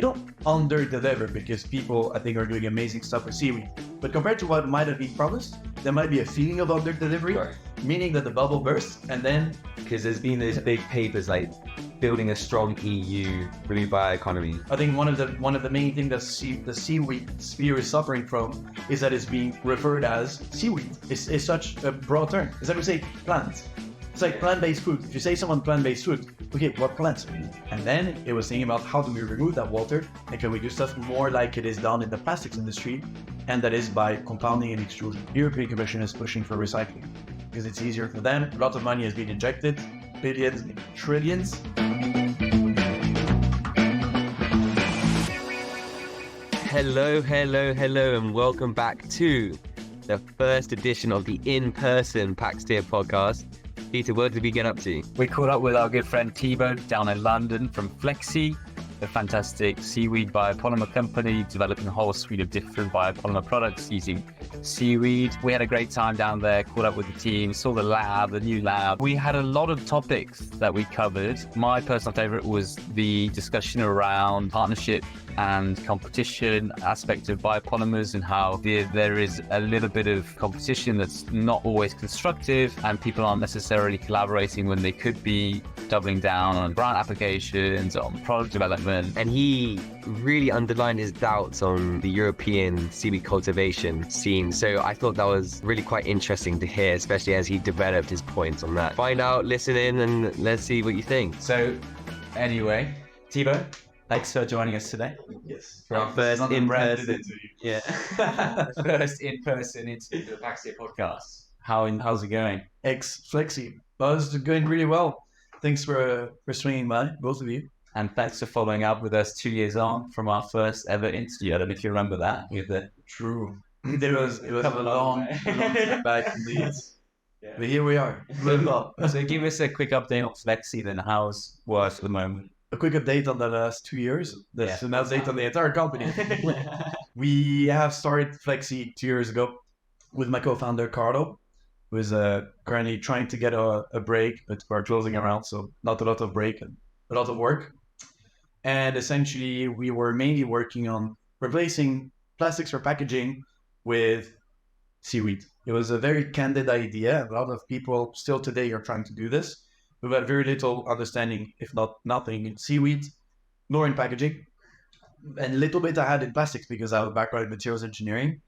don't under-deliver because people, I think, are doing amazing stuff with seaweed. But compared to what might have been promised, there might be a feeling of under-delivery, Right. meaning that the bubble bursts and then... Because there's been those big papers like building a strong EU, blue bioeconomy. I think one of the main things that the seaweed sphere is suffering from is that it's being referred as seaweed. It's such a broad term. It's like we say plants. It's like plant-based food. If you say someone plant-based food, okay, what plants? And then it was thinking about how do we remove that water and can we do stuff more like it is done in the plastics industry, and that is by compounding and extrusion. The European Commission is pushing for recycling because it's easier for them. A lot of money has been injected, billions, maybe trillions. Hello, and welcome back to the first edition of the in-person Paxtier Podcast. Peter, what did we get up to? We caught up with our good friend Thibaut down in London from FlexSea, the fantastic seaweed biopolymer company developing a whole suite of different biopolymer products using seaweed. We had a great time down there, caught up with the team, saw the new lab. We had a lot of topics that we covered. My personal favorite was the discussion around partnership and competition aspect of biopolymers and how there is a little bit of competition that's not always constructive and people aren't necessarily collaborating when they could be doubling down on grant applications, on product development. And he really underlined his doubts on the European seaweed cultivation scene. So I thought that was really quite interesting to hear, especially as he developed his points on that. Find out, listen in, and let's see what you think. So anyway, Thibaut, thanks for joining us today. Yes. For our first in-person. Yeah. First in-person interview for the Paxtier Podcast. How's it going? Ex-FlexSea. Well, it's going really well. Thanks for swinging by, both of you. And thanks for following up with us 2 years on from our first ever interview. I don't know if you remember that. With the True. It was a long time back indeed. Yeah. But here we are. So give us a quick update on FlexSea then. How's work at the moment? A quick update on the last 2 years. That's an update on the entire company. We have started FlexSea 2 years ago with my co-founder, Carlo, who is currently trying to get a break, but we're closing around, so not a lot of break and a lot of work. And essentially, we were mainly working on replacing plastics for packaging with seaweed. It was a very candid idea. A lot of people still today are trying to do this. We've had very little understanding, if not nothing, in seaweed, nor in packaging. And a little bit I had in plastics because I have a background in materials engineering,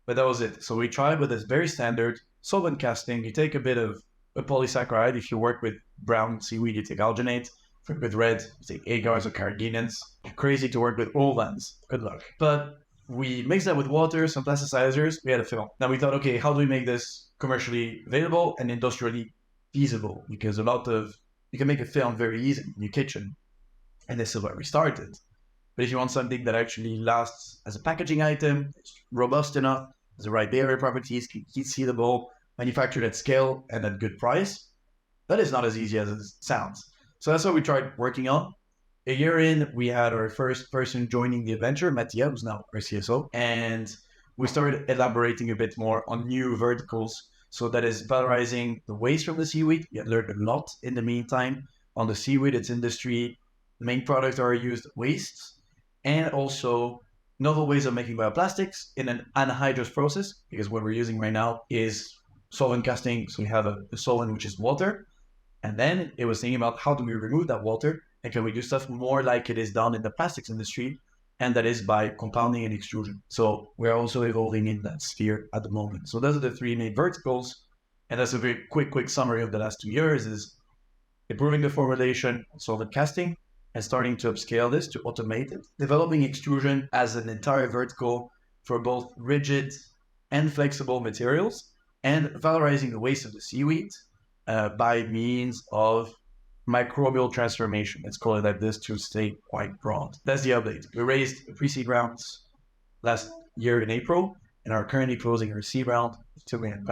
but that was it. So we tried with this very standard solvent casting. You take a bit of a polysaccharide. If you work with brown seaweed, you take alginate. If you work with red, you take agars or carrageenans. Crazy to work with olefins. Good luck. But we mixed that with water, some plasticizers. We had a film. Now we thought, okay, how do we make this commercially available and industrially feasible? Because you can make a film very easy in your kitchen. And this is where we started. But if you want something that actually lasts as a packaging item, it's robust enough, has the right barrier properties, can heat sealable, manufactured at scale and at good price, that is not as easy as it sounds. So that's what we tried working on. A year in, we had our first person joining the adventure, Mattia, who's now our CSO, and we started elaborating a bit more on new verticals. So that is valorizing the waste from the seaweed. We had learned a lot in the meantime on the seaweed, its industry. The main products are used wastes, and also novel ways of making bioplastics in an anhydrous process, because what we're using right now is solvent casting. So we have a solvent, which is water. And then it was thinking about how do we remove that water and can we do stuff more like it is done in the plastics industry, and that is by compounding and extrusion. So we're also evolving in that sphere at the moment. So those are the three main verticals. And that's a very quick summary of the last 2 years is improving the formulation of solvent casting and starting to upscale this to automate it, developing extrusion as an entire vertical for both rigid and flexible materials, and valorizing the waste of the seaweed by means of microbial transformation. Let's call it like this to stay quite broad. That's the update. We raised pre-seed rounds last year in April and are currently closing our seed round of £2 million.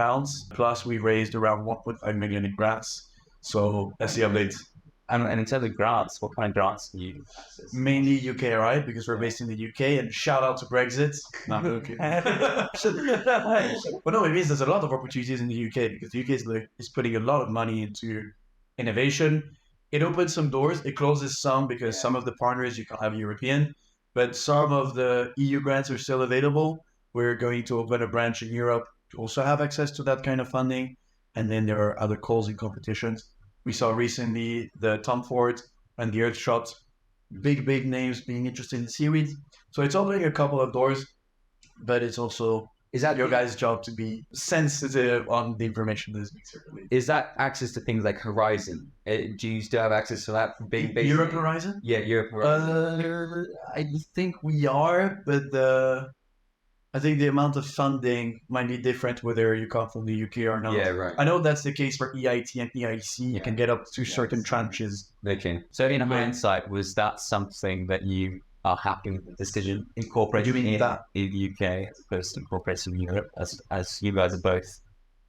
Plus we raised around 1.5 million in grants. So that's the update. And in terms of grants, what kind of grants do you access? Mainly UKRI, because we're based in the UK, and shout out to Brexit. No, okay. But no, it means there's a lot of opportunities in the UK because the UK is putting a lot of money into innovation. It opens some doors, it closes some because some of the partners you can have European, but some of the EU grants are still available. We're going to open a branch in Europe to also have access to that kind of funding. And then there are other calls in competitions. We saw recently the Tom Ford and the Earthshot, big names being interested in seaweed. So it's opening a couple of doors, but it's also your guys' job to be sensitive on the information that is being circulated. Is that access to things like Horizon? Do you still have access to that? Europe Horizon? Yeah, Europe Horizon. I think we are, but I think the amount of funding might be different whether you come from the UK or not. Yeah, right. I know that's the case for EIT and EIC. You can get up to certain tranches. They can. So in hindsight, was that something that you are happy with the decision incorporating in the UK as opposed to incorporating in Europe, as you guys are both?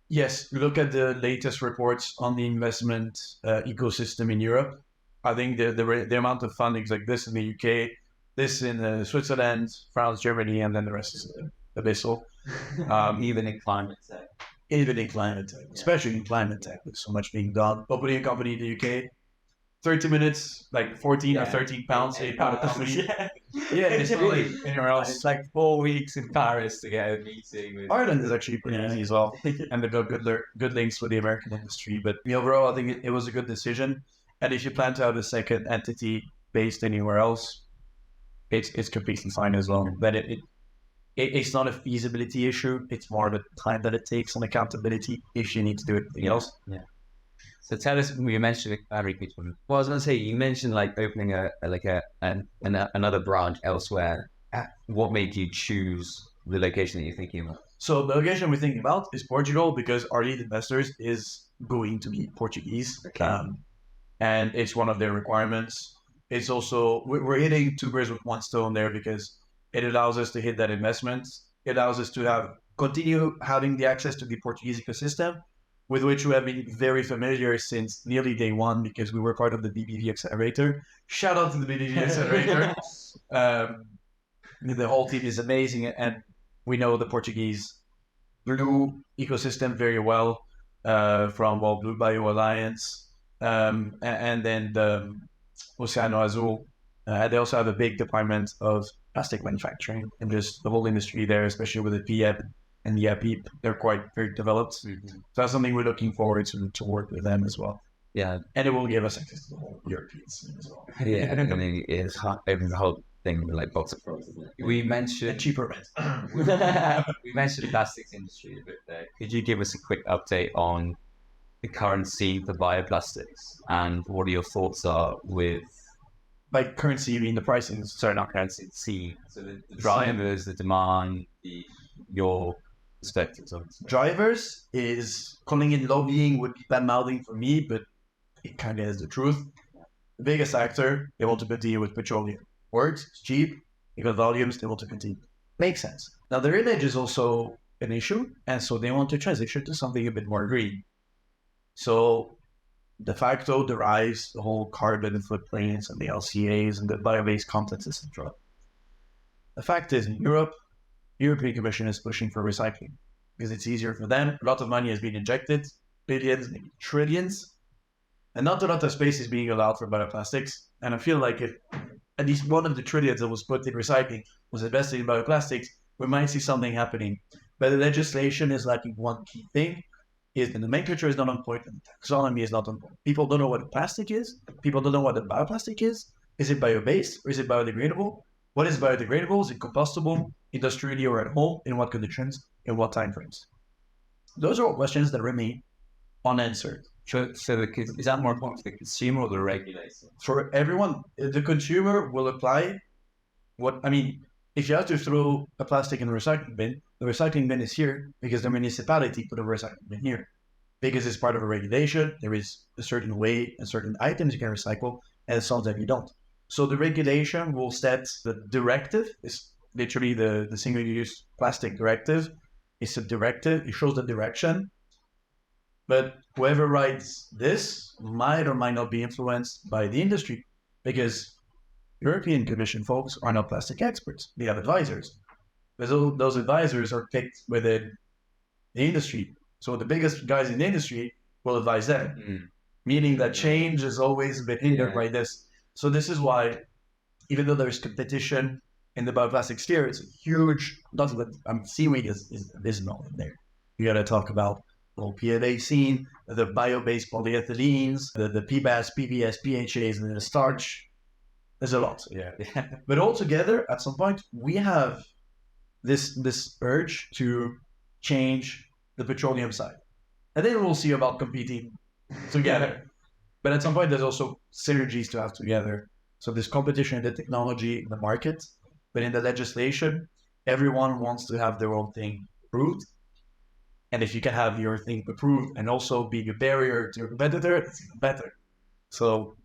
Yes, look at the latest reports on the investment ecosystem in Europe. I think the amount of funding is like this in the UK, this in Switzerland, France, Germany, and then the rest is abyssal. Even in climate tech. Even in climate tech, especially in climate tech, there's so much being done. Opening a company in the UK, 30 minutes, like 14 or 13 pounds, a pound of company. It's really anywhere else. It's like 4 weeks in Paris to get a meeting. With... Ireland is actually pretty easy as well. And they've got good links with the American industry. But overall, I think it was a good decision. And if you plan to have a second entity based anywhere else, it's completely fine as well. But it's not a feasibility issue. It's more of a time that it takes and accountability if you need to do anything else. Yeah. So tell us, you mentioned repeat one. Well, I was going to say, you mentioned like opening another branch elsewhere. What made you choose the location that you're thinking about? So the location we're thinking about is Portugal because our lead investors is going to be Portuguese. Okay. And it's one of their requirements. It's also, we're hitting two birds with one stone there because it allows us to hit that investment. It allows us to continue having the access to the Portuguese ecosystem, with which we have been very familiar since nearly day one because we were part of the BBV Accelerator. Shout out to the BBV Accelerator. The whole team is amazing and we know the Portuguese blue ecosystem very well from Blue Bio Alliance and then the Oceano Azul. They also have a big department of plastic manufacturing and just the whole industry there, especially with the PEP and the APIP. They're quite very developed. Mm-hmm. So that's something we're looking forward to work with them as well. Yeah. And it will give us access to the whole European scene as well. Yeah, I mean, it's opening the whole thing with like box of products, isn't it? We mentioned a cheaper rent. We mentioned the plastics industry a bit there. Could you give us a quick update on the current scene for bioplastics and what your thoughts are with... By currency, you mean the pricing? Sorry, not currency, the scene. So the drivers, the demand, your perspectives on it. Drivers is calling it lobbying would be bad mouthing for me, but it kind of is the truth. The biggest actor, they want to continue with petroleum. Works, it's cheap, you got volumes, they want to continue. Makes sense. Now their image is also an issue, and so they want to transition to something a bit more green. So de facto derives the whole carbon footprints and the LCAs and the bio-based contents, etc. The fact is, in Europe, the European Commission is pushing for recycling because it's easier for them. A lot of money has been injected, billions, maybe trillions, and not a lot of space is being allowed for bioplastics. And I feel like if at least one of the trillions that was put in recycling was invested in bioplastics, we might see something happening. But the legislation is lacking one key thing, is the nomenclature is not on point and the taxonomy is not on point. People don't know what a plastic is. People don't know what a bioplastic is. Is it bio-based or is it biodegradable? What is biodegradable? Is it combustible, industrially or at home? In what conditions? In what time frames? Those are all questions that remain unanswered. So is that more important for the consumer or the regulator? For everyone, the consumer will apply if you have to throw a plastic in the recycling bin is here because the municipality put a recycling bin here. Because it's part of a regulation, there is a certain way and certain items you can recycle and some that you don't. So the regulation will set the directive, is literally the single-use plastic directive. It's a directive, it shows the direction. But whoever writes this might or might not be influenced by the industry because European Commission folks are not plastic experts. They have advisors. But those advisors are picked within the industry. So the biggest guys in the industry will advise them, meaning that change has always been hindered by this. So this is why, even though there's competition in the bioplastic sphere, it's a huge, seaweed is abysmal in there. You got to talk about the whole PLA scene, the bio-based polyethylenes, the PBAS, PBS, PHAs, and the starch. There's a lot. Yeah. But altogether, at some point, we have this urge to change the petroleum side. And then we'll see about competing together. But at some point, there's also synergies to have together. So there's competition in the technology, in the market, but in the legislation, everyone wants to have their own thing approved. And if you can have your thing approved and also be a barrier to your competitor, it's even better. So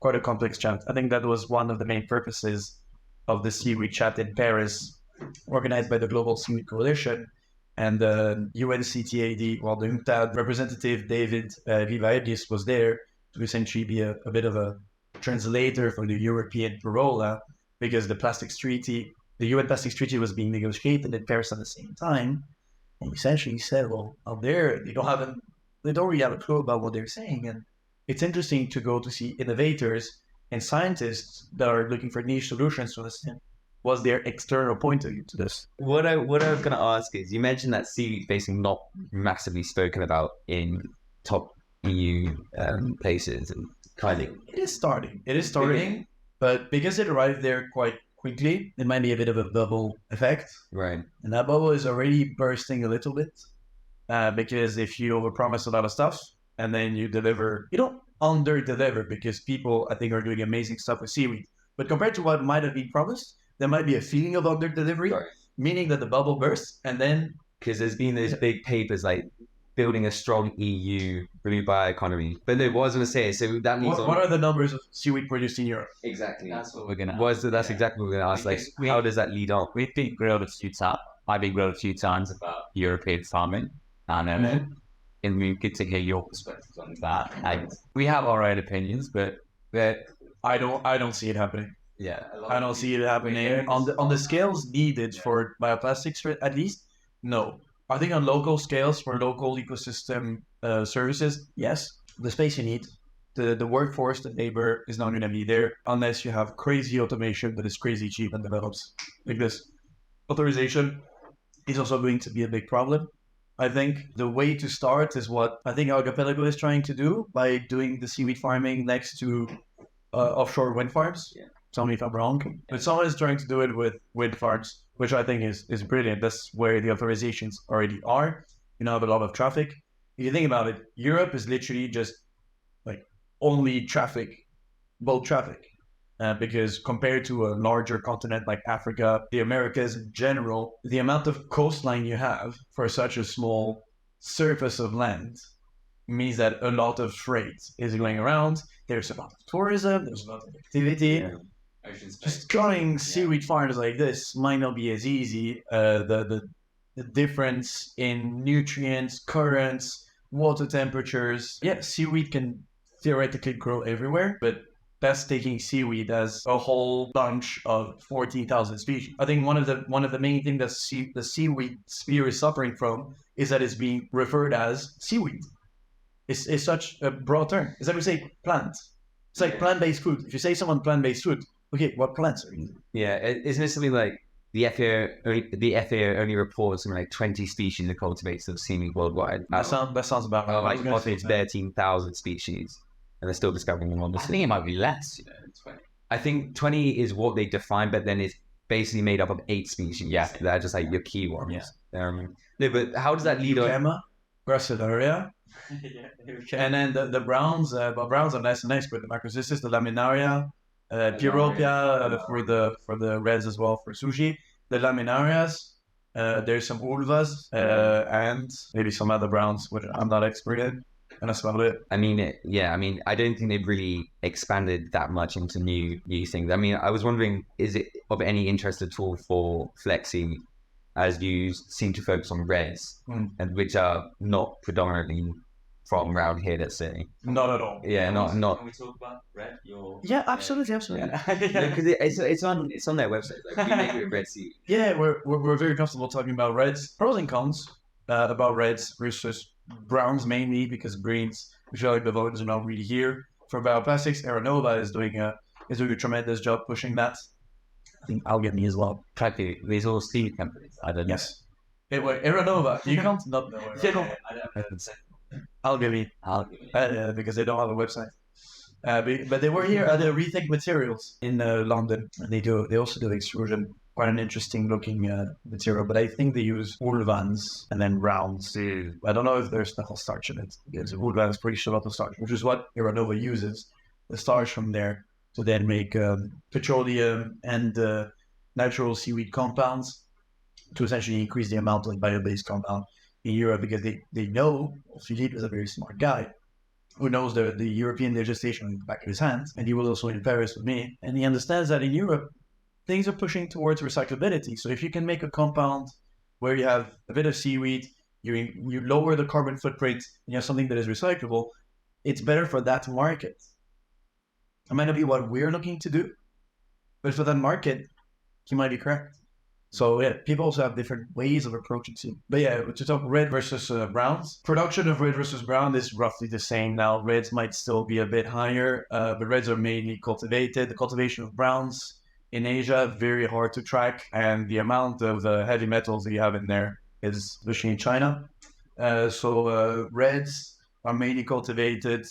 quite a complex chat. I think that was one of the main purposes of the Seaweed chat in Paris, organized by the Global Seaweed Coalition. And the UNCTAD, well, the UNCTAD representative, David Vivaedis, was there to essentially be a bit of a translator for the European parola, because the Plastics Treaty, the UN Plastics Treaty was being negotiated in Paris at the same time. And he essentially said, well, out there, they don't really have a clue about what they're saying. And it's interesting to go to see innovators and scientists that are looking for niche solutions to understand what's their external point of view to this. What I was going to ask is, you mentioned that seaweed basing not massively spoken about in top EU places, and kind of It is starting, but because it arrived there quite quickly, it might be a bit of a bubble effect. right. And that bubble is already bursting a little bit, because if you overpromise a lot of stuff and then you deliver, you don't under-deliver, because people, I think, are doing amazing stuff with seaweed. But compared to what might have been promised, there might be a feeling of under-delivery, Right. meaning that the bubble bursts, and then Because there's been those big papers like building a strong EU blue bioeconomy. But no, what I was going to say, so that means what are the numbers of seaweed produced in Europe? exactly. That's what we're going to That's exactly what we're going to ask. Like, Because how does that lead on? We've been grilled a few times. I've been grilled a few times about European farming. And it'd be good to hear your perspectives on that. And we have our own opinions, but I don't see it happening. Yeah. I don't see it happening on the scales needed for bioplastics, at least. No, I think on local scales for local ecosystem services, yes, the space you need, the workforce, the labor is not going to be there unless you have crazy automation that is crazy cheap and develops like this. Authorization is also going to be a big problem. I think the way to start is what I think Archipelago is trying to do by doing the seaweed farming next to offshore wind farms. Yeah. Tell me if I'm wrong. But someone is trying to do it with wind farms, which I think is brilliant. That's where the authorizations already are. You know, have a lot of traffic. If you think about it, Europe is literally just like only traffic, boat traffic. Because compared to a larger continent like Africa, the Americas in general, the amount of coastline you have for such a small surface of land means that a lot of freight is going around. There's a lot of tourism, there's a lot of activity. Yeah. Just growing seaweed farms like this might not be as easy. The difference in nutrients, currents, water temperatures. Yeah, seaweed can theoretically grow everywhere, but that's taking seaweed as a whole bunch of 14,000 species. I think one of the main things that the seaweed sphere is suffering from is that it's being referred as seaweed. It's such a broad term. It's like we say plant. It's like plant-based food. If you say someone plant-based food, okay, what plants are you? Yeah, isn't it something like the FAO only reports something like 20 species of cultivators of seaweed worldwide? That sounds about right. Like it's 13,000 species, and they're still discovering them. I Obviously, think it might be less. 20. I think 20 is what they define, but then it's basically made up of 8 species. Yeah. They're just like your key ones. Yeah. No, but how does that lead on? Euchema, Gracilaria. And then the browns, but browns are nice, but the Macrocystis, the Laminaria, Pyropia for the reds as well for sushi. The Laminarias, there's some Ulvas, and maybe some other browns, which I'm not expert in, and that's about it. I mean, I don't think they've really expanded that much into new things. I mean, I was wondering, is it of any interest at all for FlexSea, as you seem to focus on reds, and which are not predominantly from around here, let's say. Not at all. Yeah, not. Can we talk about red? Yeah, absolutely. Because it's on their website. Like, we make it with red seaweed. Yeah, we're very comfortable talking about reds. Pros and cons about reds versus browns, mainly because greens, Michel and Bevons are not really here. For bioplastics, Aeronova is doing a tremendous job pushing that. I think Alchemy as well. Exactly. These all seed companies. I don't know. Yes. Hey, wait, Aeronova. You can't not know. I don't say. Alchemy. Because they don't have a website. But they were here at the Rethink Materials in London, and they also do extrusion. Quite an interesting looking material, but I think they use ulvans and then rounds. I don't know if there's enough starch in it, because ulvan is pretty sure a lot of starch, which is what Aeronova uses, the starch from there, to then make petroleum and natural seaweed compounds to essentially increase the amount of bio-based compound in Europe, because they know Philippe is a very smart guy who knows the European legislation in the back of his hands, and he was also in Paris with me, and he understands that in Europe, things are pushing towards recyclability. So if you can make a compound where you have a bit of seaweed, you lower the carbon footprint, and you have something that is recyclable, it's better for that market. It might not be what we're looking to do, but for that market, you might be correct. So yeah, people also have different ways of approaching it. But yeah, to talk red versus browns, production of red versus brown is roughly the same now. Reds might still be a bit higher, but reds are mainly cultivated. The cultivation of browns in Asia, very hard to track, and the amount of heavy metals that you have in there is especially in China. So reds are mainly cultivated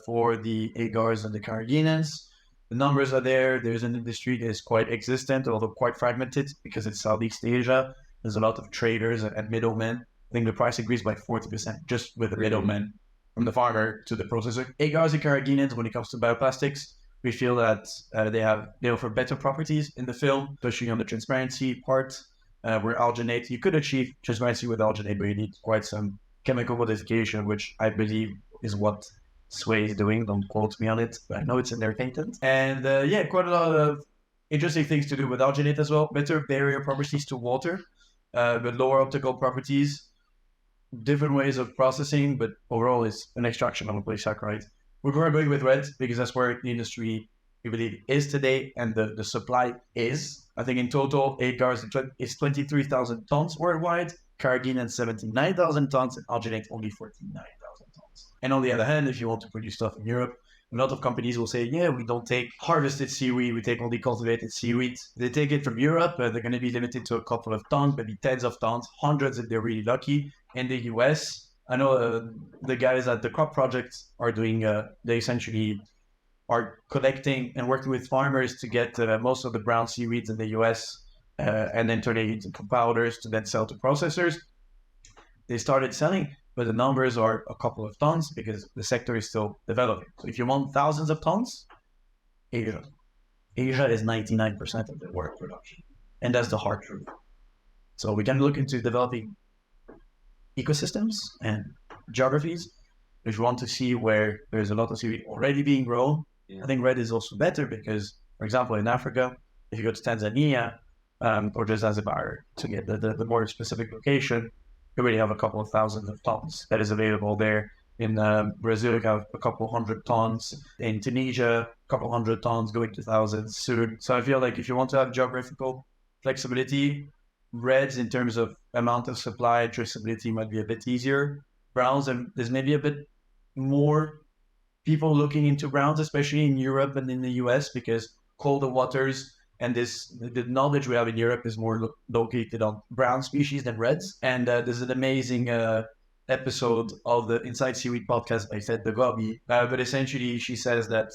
for the agars and the carrageenans. The numbers are there. There's an industry that is quite existent, although quite fragmented, because it's Southeast Asia. There's a lot of traders and middlemen. I think the price increased by 40% just with the middlemen, from the farmer to the processor. Agars and carrageenans, when it comes to bioplastics, we feel that they offer better properties in the film, especially on the transparency part. Where alginate, you could achieve transparency with alginate, but you need quite some chemical modification, which I believe is what Sway is doing. Don't quote me on it, but I know it's in their patent. And quite a lot of interesting things to do with alginate as well. Better barrier properties to water, but lower optical properties. Different ways of processing, but overall it's an extraction of a polysaccharide. We're going with red because that's where the industry, we believe, is today, and the supply is. I think in total, agars is 23,000 tons worldwide, carrageenan 79,000 tons, and alginate only 49,000 tons. And on the other hand, if you want to produce stuff in Europe, a lot of companies will say, yeah, we don't take harvested seaweed, we take only cultivated seaweed. They take it from Europe, they're going to be limited to a couple of tons, maybe tens of tons, hundreds if they're really lucky. In the US, I know the guys at the Crop Project are doing, they essentially are collecting and working with farmers to get most of the brown seaweeds in the US and then turning it into powders to then sell to processors. They started selling, but the numbers are a couple of tons because the sector is still developing. So if you want thousands of tons, Asia is 99% of the world production. And that's the hard truth. So we can look into developing ecosystems and geographies. If you want to see where there's a lot of seaweed already being grown, I think red is also better because, for example, in Africa, if you go to Tanzania or just Zanzibar to get the more specific location, you already have a couple of thousands of tons that is available there. In Brazil, you have a couple hundred tons. In Tunisia, a couple hundred tons going to thousands soon. So I feel like if you want to have geographical flexibility, reds in terms of amount of supply and traceability might be a bit easier. Browns, and there's maybe a bit more people looking into browns, especially in Europe and in the US, because colder waters and the knowledge we have in Europe is more located on brown species than reds. And there's an amazing episode of the Inside Seaweed podcast by Thibaut. But essentially, she says that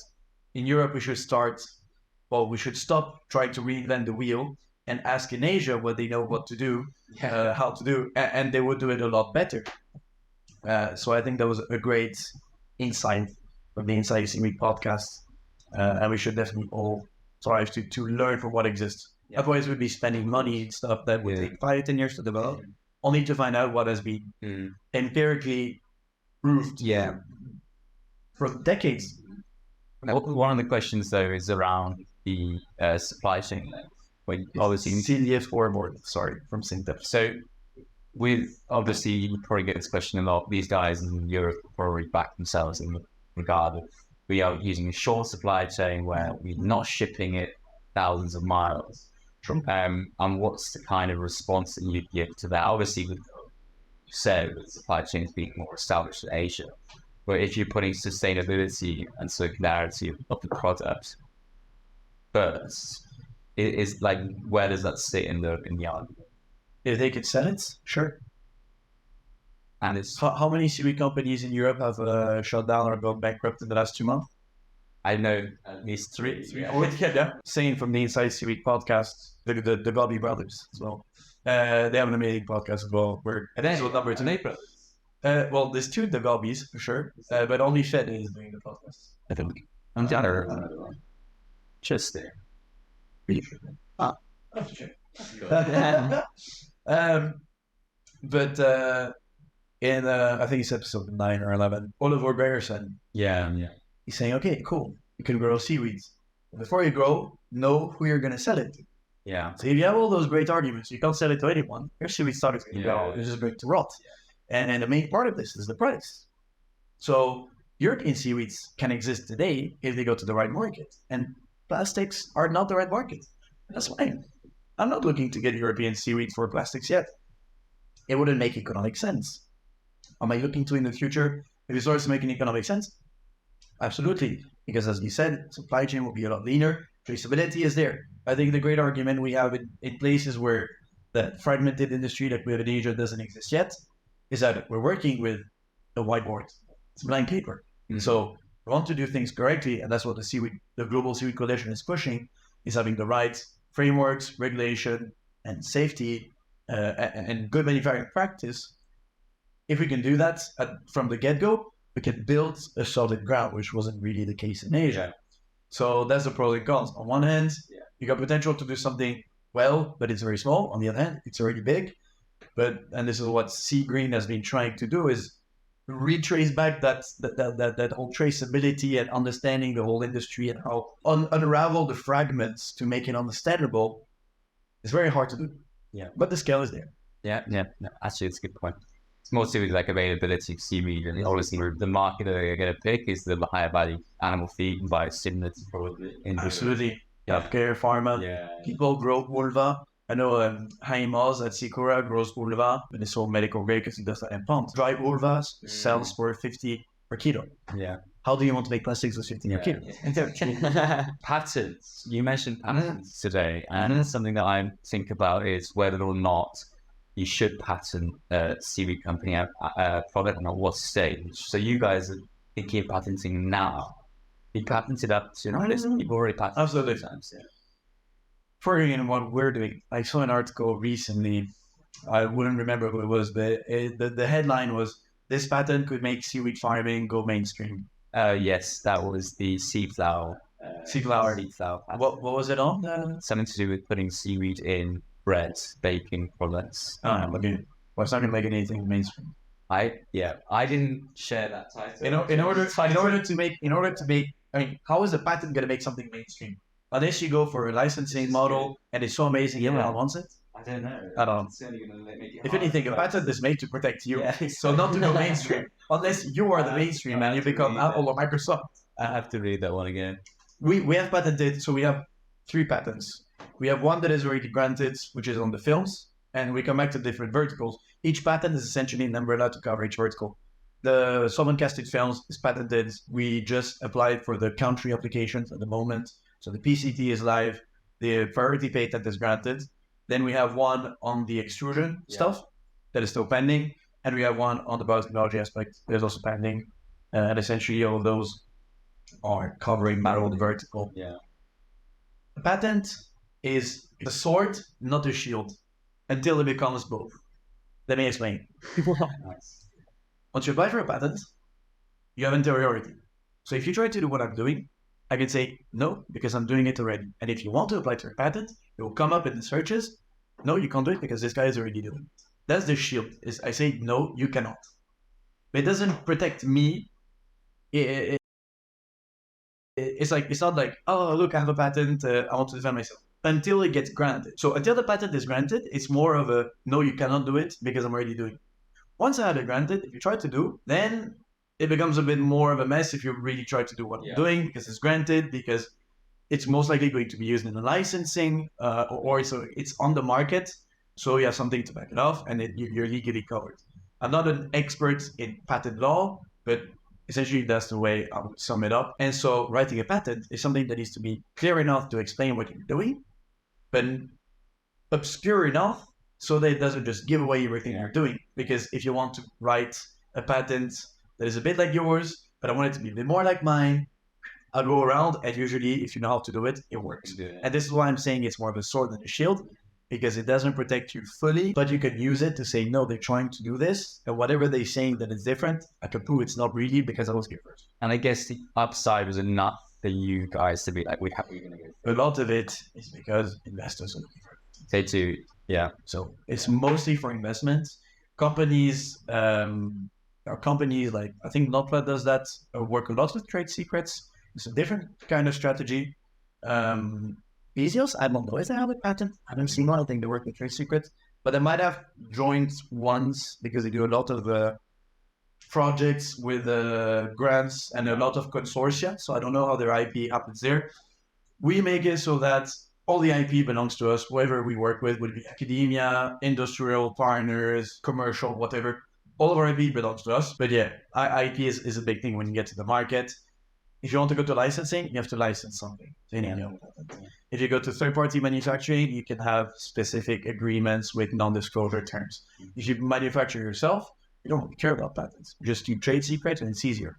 in Europe, we should stop trying to reinvent the wheel and ask in Asia what they know what to do, how to do, and they would do it a lot better. So I think that was a great insight from the Inside Seaweed podcast. And we should definitely all strive to learn from what exists. Yeah. Otherwise, we'd be spending money and stuff that would take 5 to 10 years to develop, only to find out what has been empirically proved for decades. One of the questions, though, is around the supply chain. When obviously CDF scoreboard, from Syntep. So with obviously you probably get this question a lot. These guys in Europe probably back themselves in the regard of we are using a short supply chain where we're not shipping it thousands of miles. And what's the kind of response that you'd give to that? Obviously, with supply chains being more established in Asia, but if you're putting sustainability and circularity of the product first, is like, where does that sit in the argument? If they could sell it, sure. And it's, How many seaweed companies in Europe have shut down or gone bankrupt in the last 2 months? I know at least three. Yeah. Saying from the Inside Seaweed podcast, the Gobby brothers as well. They have an amazing podcast as well. Where episode number 8 brothers. Well, there's two the Gobbies for sure, but only Fed is doing the podcast. I think I'm the other. Just there. But in I think it's episode 9 or 11, Oliver Bearson, Yeah. he's saying, okay, cool, you can grow seaweeds. But before you grow, know who you're going to sell it to. Yeah. So if you have all those great arguments, you can't sell it to anyone. Your seaweed started to go, it's just going to rot. And the main part of this is the price. So European seaweeds can exist today if they go to the right market. And plastics are not the right market. That's fine. I'm not looking to get European seaweed for plastics yet. It wouldn't make economic sense. Am I looking to in the future if it starts making economic sense? Absolutely. Because as you said, supply chain will be a lot leaner. Traceability is there. I think the great argument we have in places where the fragmented industry like we have in Asia doesn't exist yet is that we're working with a whiteboard. It's blank paper. Mm-hmm. So we want to do things correctly, and that's what the Global Seaweed Coalition is pushing, is having the right frameworks, regulation, and safety, and good manufacturing practice. If we can do that from the get-go, we can build a solid ground, which wasn't really the case in Asia. So that's the pros and cons. On one hand, you got potential to do something well, but it's very small. On the other hand, it's already big. And this is what Sea Green has been trying to do, is retrace back that whole traceability and understanding the whole industry and how unravel the fragments to make it understandable. It's very hard to do. Yeah. But the scale is there. Yeah. No, actually, it's a good point. It's more to do with like availability of seaweed, and obviously the market that they're going to pick is the higher value animal feed and biosimilars probably. Absolutely. Healthcare, pharma. Yeah. People grow vulva. I know Haim Oz at Sikora grows vulva, but it's all medical grade because he does that in ponds. Dry vulvas sells for 50 per kilo. Yeah. How do you want to make plastics with 50 per kilo? Yeah. Patents. You mentioned patents today, and something that I think about is whether or not you should patent a seaweed company product and at what stage. So you guys are thinking of patenting now. You patented up to you've already patented. Absolutely. Times, yeah. For what we're doing, I saw an article recently. I wouldn't remember who it was, but the headline was, "This patent could make seaweed farming go mainstream." Yes, that was the sea flower. Sea flower. What was it on? Something to do with putting seaweed in bread, baking products. Okay. Well, it's not going to make anything mainstream. I didn't share that title. In order to make, I mean, how is a patent going to make something mainstream? Unless you go for a licensing model and it's so amazing everyone wants it. I don't know. I don't. If anything, a patent is made to protect you. So not to go mainstream. Unless you are the mainstream and you become Apple or Microsoft. I have to read that one again. We have patented, so we have 3 patents. We have one that is already granted, which is on the films, and we come back to different verticals. Each patent is essentially an umbrella to cover each vertical. The solvent casted films is patented. We just applied for the country applications at the moment. So the PCT is live, the priority patent is granted. Then we have one on the extrusion stuff that is still pending. And we have one on the biotechnology aspect that is also pending. And essentially all of those are covering manual and vertical. Yeah. A patent is a sword, not a shield, until it becomes both. Let me explain. Nice. Once you apply for a patent, you have anteriority. So if you try to do what I'm doing, I can say no, because I'm doing it already. And if you want to apply to a patent, it will come up in the searches. No, you can't do it because this guy is already doing it. That's the shield. I say no, you cannot. But it doesn't protect me. It's not like, oh, look, I have a patent. I want to defend myself. Until it gets granted. So until the patent is granted, it's more of a no, you cannot do it because I'm already doing it. Once I had it granted, if you try to do, then it becomes a bit more of a mess if you really try to do what I'm doing because it's granted, because it's most likely going to be used in the licensing or so it's on the market. So you have something to back it off and you're legally covered. I'm not an expert in patent law, but essentially that's the way I would sum it up. And so writing a patent is something that needs to be clear enough to explain what you're doing, but obscure enough so that it doesn't just give away everything you're doing. Because if you want to write a patent that is a bit like yours, but I want it to be a bit more like mine, I'll go around, and usually, if you know how to do it, it works. Yeah. And this is why I'm saying it's more of a sword than a shield, because it doesn't protect you fully, but you can use it to say, no, they're trying to do this, and whatever they're saying that it's different, I can prove it's not really because I was here first. And I guess the upside was enough for you guys to be like, we're happy we're going to go. A lot of it is because investors are looking for it. They do, yeah. So it's mostly for investments. Companies, or companies like, I think Notpla does that, work a lot with trade secrets. It's a different kind of strategy. Besios, I don't know if they have a patent. I don't see one. I think they work with trade secrets, but they might have joined once because they do a lot of projects with grants and a lot of consortia. So I don't know how their IP happens there. We make it so that all the IP belongs to us. Whoever we work with would be academia, industrial partners, commercial, whatever. All of our IP belongs to us. But yeah, IP is a big thing when you get to the market. If you want to go to licensing, you have to license something. If you go to third-party manufacturing, you can have specific agreements with non-disclosure terms. If you manufacture yourself, you don't really care about patents. You just do trade secrets, and it's easier.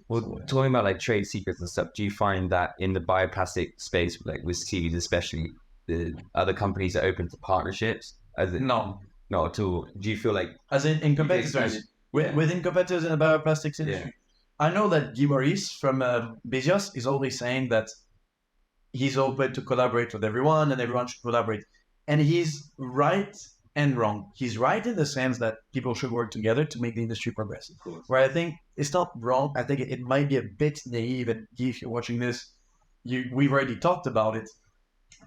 Well, talking about like trade secrets and stuff, do you find that in the bioplastic space, like with Seaweed especially, the other companies are open to partnerships? No. Not at all. Do you feel like... As in competitors? Within competitors in the bioplastics industry? I know that Guy Maurice from Besios is always saying that he's open to collaborate with everyone and everyone should collaborate. And he's right and wrong. He's right in the sense that people should work together to make the industry progress. Where I think it's not wrong. I think it might be a bit naive. And Guy, if you're watching this, we've already talked about it.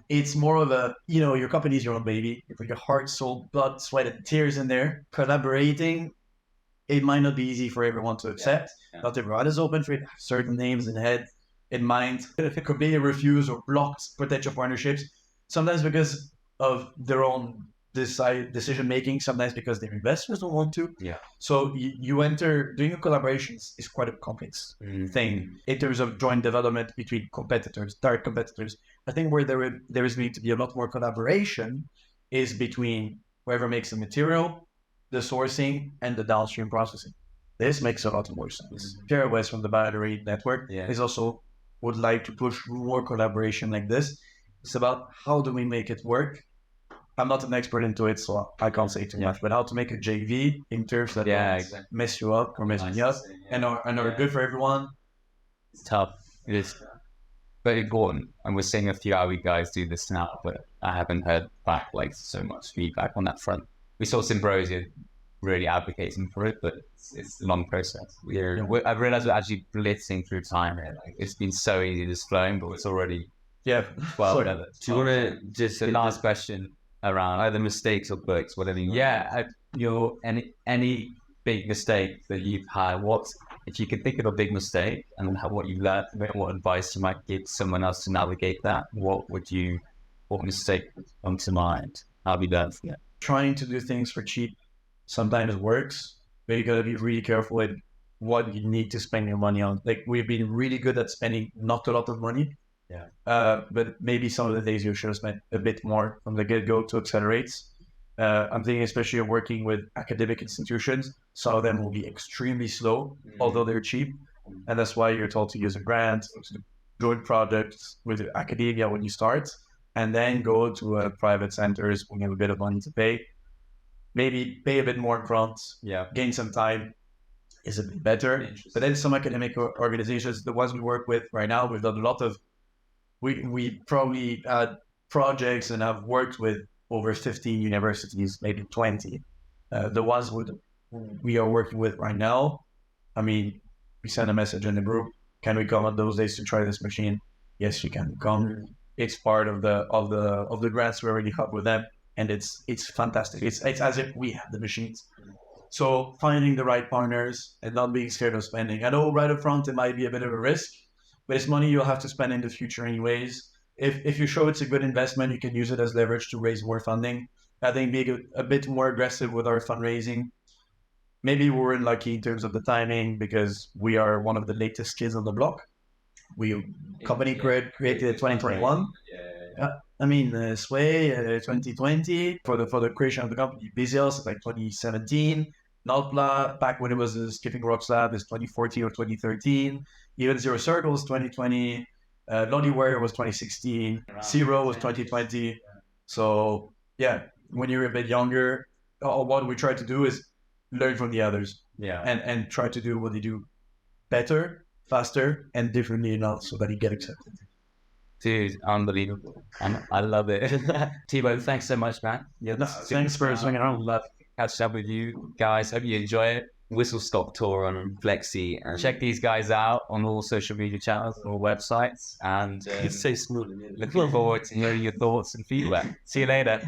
It's more of a, your company's your own baby. You put your heart, soul, blood, sweat, and tears in there. Collaborating, it might not be easy for everyone to accept. Not everyone is open for it. Certain names in mind. It could be a refuse or blocked potential partnerships. Sometimes because of their own decision making. Sometimes because their investors don't want to. Yeah. So you enter doing a collaborations is quite a complex thing in terms of joint development between competitors, direct competitors. I think where there is going to be a lot more collaboration is between whoever makes the material, the sourcing, and the downstream processing. This makes a lot more sense. Pierre West from the Battery Network is also would like to push more collaboration like this. It's about how do we make it work. I'm not an expert into it, so I can't say too much, but how to make a JV in terms that don't mess you up or mess me up and are good for everyone. It's tough. It is very important. And we're seeing a few Awi guys do this now, but I haven't heard back so much feedback on that front. We saw Symbrosia really advocating for it, but it's a long process. I've realized we're actually blitzing through time here. It's been so easy this flowing, but it's already whatever. Do you want to just the last question around either mistakes or books, whatever you want? Any big mistake that you've had? What if you could think of a big mistake and what you learned from it? What advice you might give someone else to navigate that? What mistake would come to mind? How have you learned from it? Trying to do things for cheap sometimes works, but you gotta be really careful with what you need to spend your money on. We've been really good at spending not a lot of money. But maybe some of the days you should have spent a bit more from the get-go to accelerate. I'm thinking especially of working with academic institutions. Some of them will be extremely slow, although they're cheap. And that's why you're told to use a grant, to join projects with academia when you start, and then go to private centers when you have a bit of money to pay. Maybe pay a bit more front, gain some time is a bit better. But then some academic organizations, the ones we work with right now, we've done a lot of, we probably had projects and have worked with over 15 universities, maybe 20. The ones we are working with right now, I mean, we send a message in the group, can we come on those days to try this machine? Yes, you can come. It's part of the grants we already have with them, and it's fantastic. It's as if we have the machines. So finding the right partners and not being scared of spending. I know right up front it might be a bit of a risk, but it's money you'll have to spend in the future anyways. If you show it's a good investment, you can use it as leverage to raise more funding. I think being a bit more aggressive with our fundraising. Maybe we weren't lucky in terms of the timing because we are one of the latest kids on the block. Company created in 2021. I mean, Sway 2020 for the creation of the company. Bizios like 2017. Nalpla back when it was a Skipping Rocks Lab is 2014 or 2013. Even Zero Circles 2020. Lonely Warrior was 2016. Zero was 2020. So yeah, when you're a bit younger, what we try to do is learn from the others. Yeah. And try to do what they do better, faster, and differently enough so that you get accepted. Dude, unbelievable. And I love it. Thibaut, thanks so much, man. Yeah, thanks for swinging around. Love catching up with you guys. Hope you enjoy it. Whistle Stop tour on FlexSea. And Check these guys out on all social media channels or websites. And It's so smooth. looking forward to hearing your thoughts and feedback. See you later.